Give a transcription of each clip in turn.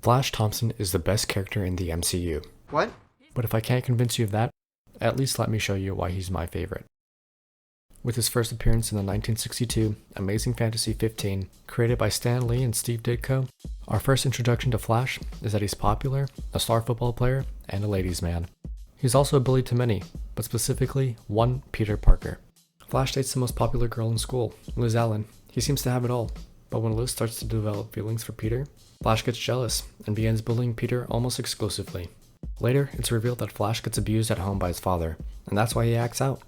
Flash Thompson is the best character in the MCU. What? But if I can't convince you of that, at least let me show you why he's my favorite. With his first appearance in the 1962 Amazing Fantasy 15, created by Stan Lee and Steve Ditko, our first introduction to Flash is that he's popular, a star football player, and a ladies' man. He's also a bully to many, but specifically one Peter Parker. Flash dates the most popular girl in school, Liz Allen. He seems to have it all, but when Liz starts to develop feelings for Peter, Flash gets jealous and begins bullying Peter almost exclusively. Later, it's revealed that Flash gets abused at home by his father, and that's why he acts out.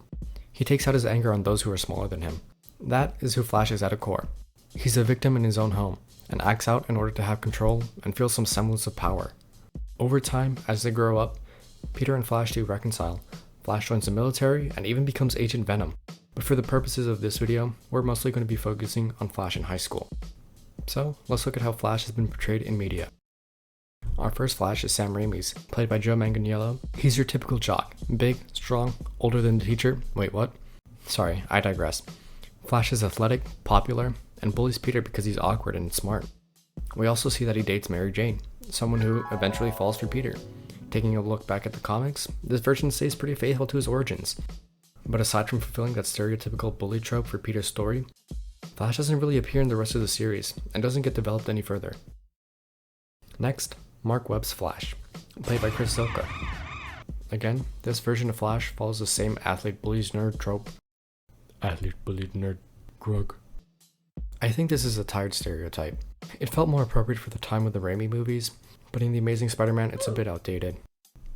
He takes out his anger on those who are smaller than him. That is who Flash is at a core. He's a victim in his own home, and acts out in order to have control and feel some semblance of power. Over time, as they grow up, Peter and Flash do reconcile. Flash joins the military and even becomes Agent Venom. But for the purposes of this video, we're mostly going to be focusing on Flash in high school. So, let's look at how Flash has been portrayed in media. Our first Flash is Sam Raimi's, played by Joe Manganiello. He's your typical jock. Big, strong, older than the teacher. Wait, what? Sorry, I digress. Flash is athletic, popular, and bullies Peter because he's awkward and smart. We also see that he dates Mary Jane, someone who eventually falls for Peter. Taking a look back at the comics, this version stays pretty faithful to his origins. But aside from fulfilling that stereotypical bully trope for Peter's story, Flash doesn't really appear in the rest of the series and doesn't get developed any further. Next, Mark Webb's Flash, played by Chris Zilka. Again, this version of Flash follows the same athlete bullies nerd trope. Athlete bullied nerd grug. I think this is a tired stereotype. It felt more appropriate for the time of the Raimi movies, but in The Amazing Spider-Man it's a bit outdated.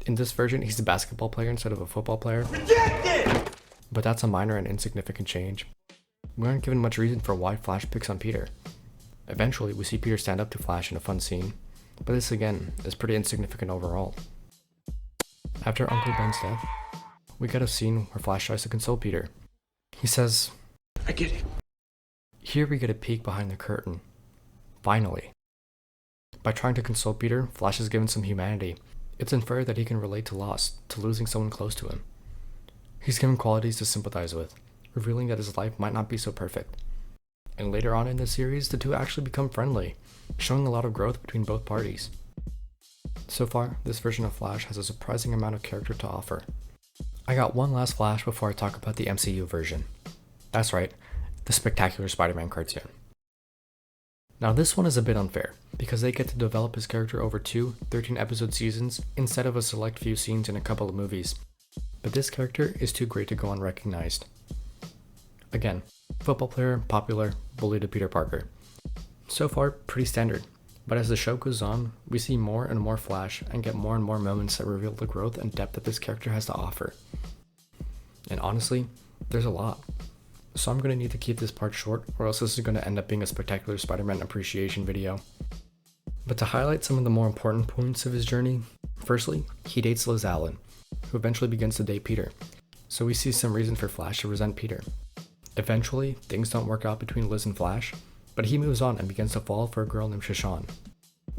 In this version, he's a basketball player instead of a football player. Rejected! But that's a minor and insignificant change. We aren't given much reason for why Flash picks on Peter. Eventually, we see Peter stand up to Flash in a fun scene, but this again is pretty insignificant overall. After Uncle Ben's death, we get a scene where Flash tries to console Peter. He says, "I get it." Here we get a peek behind the curtain. Finally. By trying to console Peter, Flash is given some humanity. It's inferred that he can relate to loss, to losing someone close to him. He's given qualities to sympathize with, revealing that his life might not be so perfect. And later on in the series, the two actually become friendly, showing a lot of growth between both parties. So far, this version of Flash has a surprising amount of character to offer. I got one last Flash before I talk about the MCU version. That's right, the Spectacular Spider-Man cartoon. Now this one is a bit unfair, because they get to develop his character over two 13-episode seasons instead of a select few scenes in a couple of movies. But this character is too great to go unrecognized. Again, football player, popular, bully to Peter Parker. So far, pretty standard, but as the show goes on, we see more and more Flash and get more and more moments that reveal the growth and depth that this character has to offer. And honestly, there's a lot. So I'm going to need to keep this part short, or else this is going to end up being a Spectacular Spider-Man appreciation video. But to highlight some of the more important points of his journey, firstly, he dates Liz Allen, who eventually begins to date Peter. So we see some reason for Flash to resent Peter. Eventually, things don't work out between Liz and Flash, but he moves on and begins to fall for a girl named Shashan.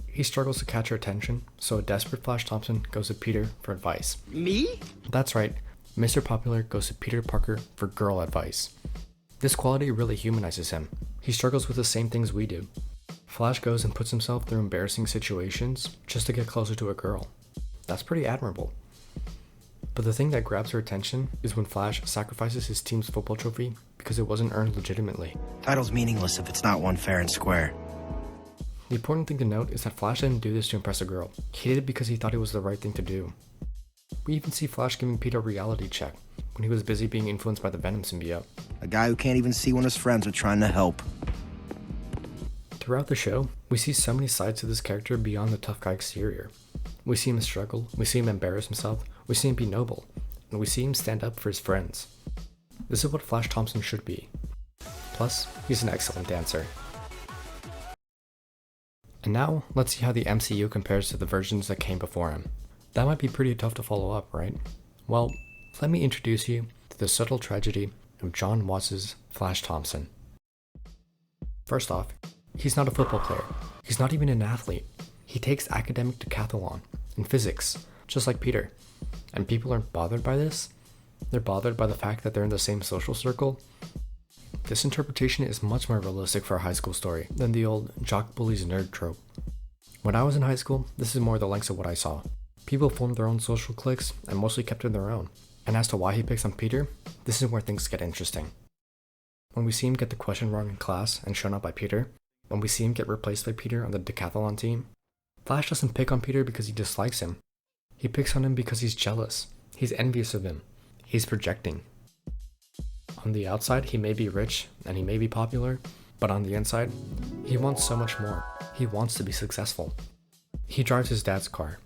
He struggles to catch her attention, so a desperate Flash Thompson goes to Peter for advice. Me? That's right, Mr. Popular goes to Peter Parker for girl advice. This quality really humanizes him. He struggles with the same things we do. Flash goes and puts himself through embarrassing situations just to get closer to a girl. That's pretty admirable. But the thing that grabs her attention is when Flash sacrifices his team's football trophy because it wasn't earned legitimately. Title's meaningless if it's not won fair and square. The important thing to note is that Flash didn't do this to impress a girl. He did it because he thought it was the right thing to do. We even see Flash giving Peter a reality check when he was busy being influenced by the Venom symbiote. A guy who can't even see when his friends are trying to help. Throughout the show, we see so many sides to this character beyond the tough guy exterior. We see him struggle, we see him embarrass himself, we see him be noble, and we see him stand up for his friends. This is what Flash Thompson should be. Plus, he's an excellent dancer. And now, let's see how the MCU compares to the versions that came before him. That might be pretty tough to follow up, right? Well, let me introduce you to the subtle tragedy of Jon Watts' Flash Thompson. First off, he's not a football player. He's not even an athlete. He takes academic decathlon and physics, just like Peter. And people aren't bothered by this? They're bothered by the fact that they're in the same social circle? This interpretation is much more realistic for a high school story than the old jock bullies nerd trope. When I was in high school, this is more the lengths of what I saw. People formed their own social cliques and mostly kept to their own. And as to why he picks on Peter, this is where things get interesting. When we see him get the question wrong in class and shown up by Peter, when we see him get replaced by Peter on the decathlon team, Flash doesn't pick on Peter because he dislikes him. He picks on him because he's jealous. He's envious of him. He's projecting. On the outside, he may be rich and he may be popular, but on the inside, he wants so much more. He wants to be successful. He drives his dad's car.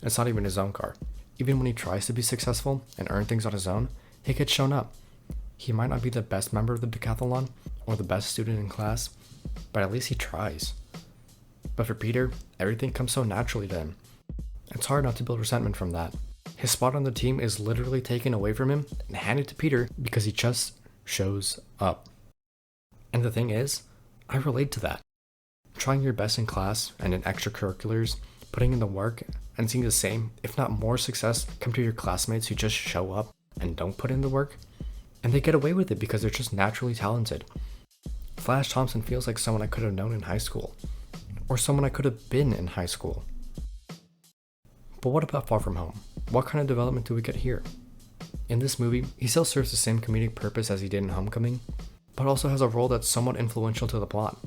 It's not even his own car. Even when he tries to be successful and earn things on his own, he gets shown up. He might not be the best member of the decathlon or the best student in class, but at least he tries. But for Peter, everything comes so naturally to him. It's hard not to build resentment from that. His spot on the team is literally taken away from him and handed to Peter because he just shows up. And the thing is, I relate to that. Trying your best in class and in extracurriculars, putting in the work, and seeing the same, if not more success come to your classmates who just show up and don't put in the work, and they get away with it because they're just naturally talented. Flash Thompson feels like someone I could have known in high school, or someone I could have been in high school. But what about Far From Home? What kind of development do we get here? In this movie, he still serves the same comedic purpose as he did in Homecoming, but also has a role that's somewhat influential to the plot.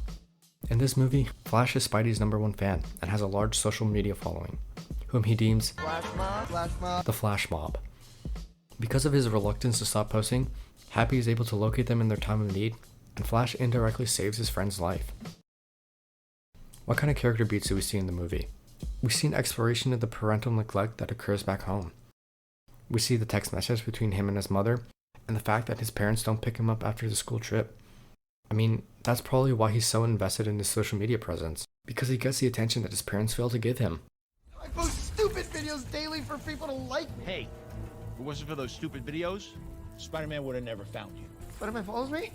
In this movie, Flash is Spidey's #1 fan and has a large social media following, whom he deems the Flash Mob. Because of his reluctance to stop posting, Happy is able to locate them in their time of need, and Flash indirectly saves his friend's life. What kind of character beats do we see in the movie? We see an exploration of the parental neglect that occurs back home. We see the text message between him and his mother, and the fact that his parents don't pick him up after the school trip. I mean, that's probably why he's so invested in his social media presence, because he gets the attention that his parents fail to give him. I post stupid videos daily for people to like me. Hey, if it wasn't for those stupid videos, Spider-Man would have never found you. Spider-Man follows me?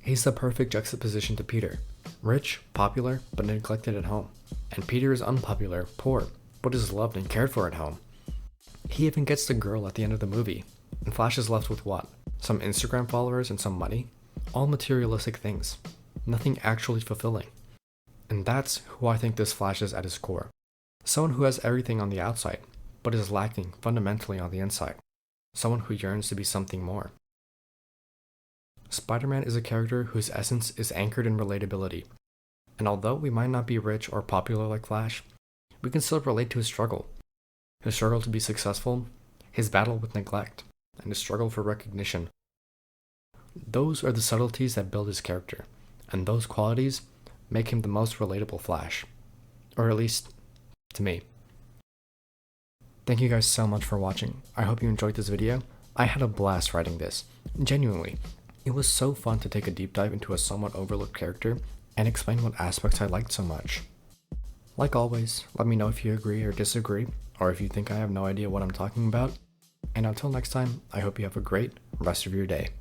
He's the perfect juxtaposition to Peter. Rich, popular, but neglected at home. And Peter is unpopular, poor, but is loved and cared for at home. He even gets the girl at the end of the movie. And Flash is left with what? Some Instagram followers and some money? All materialistic things. Nothing actually fulfilling. And that's who I think this Flash is at his core. Someone who has everything on the outside, but is lacking fundamentally on the inside. Someone who yearns to be something more. Spider-Man is a character whose essence is anchored in relatability. And although we might not be rich or popular like Flash, we can still relate to his struggle. His struggle to be successful, his battle with neglect, and his struggle for recognition. Those are the subtleties that build his character, and those qualities make him the most relatable Flash. Or at least, to me. Thank you guys so much for watching. I hope you enjoyed this video. I had a blast writing this. Genuinely. It was so fun to take a deep dive into a somewhat overlooked character and explain what aspects I liked so much. Like always, let me know if you agree or disagree, or if you think I have no idea what I'm talking about. And until next time, I hope you have a great rest of your day.